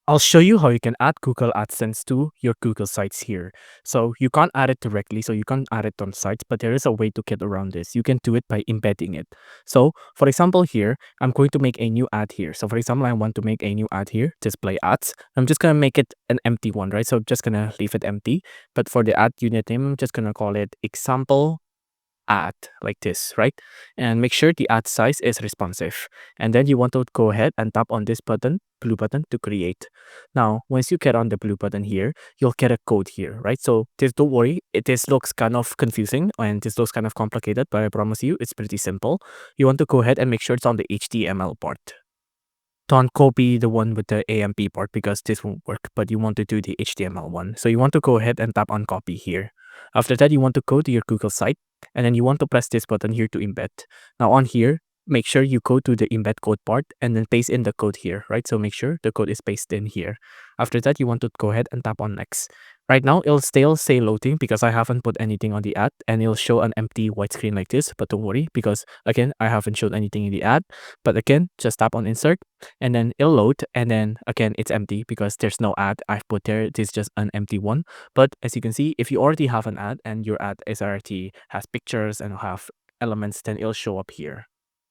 I'll show you how you can add Google AdSense to your Google sites here. So you can't add it directly, so you can't add it on sites, but there is a way to get around this. You can do it by embedding it. So for example, here, I'm going to make a new ad here. So for example, I want to make a new ad here, display ads. I'm just going to make it an empty one, right? So I'm just going to leave it empty. But for the ad unit name, I'm just going to call it example ad like this, right? And make sure the ad size is responsive. And then you want to go ahead and tap on this button, blue button to create. Now, once you get on the blue button here, you'll get a code here, right? So this, don't worry, this looks kind of confusing and this looks kind of complicated, but I promise you it's pretty simple. You want to go ahead and make sure it's on the HTML part. Don't copy the one with the AMP part because this won't work, but you want to do the HTML one. So you want to go ahead and tap on copy here. After that, you want to go to your Google site and then you want to press this button here to embed. Now on here, make sure you go to the embed code part and then paste in the code here, right? So make sure the code is pasted in here. After that, you want to go ahead and tap on next. Right now, it'll still say loading because I haven't put anything on the ad and it'll show an empty white screen like this. But don't worry because again, I haven't showed anything in the ad. But again, just tap on insert and then it'll load. And then again, it's empty because there's no ad I've put there. It is just an empty one. But as you can see, if you already have an ad and your ad is already has pictures and have elements, then it'll show up here.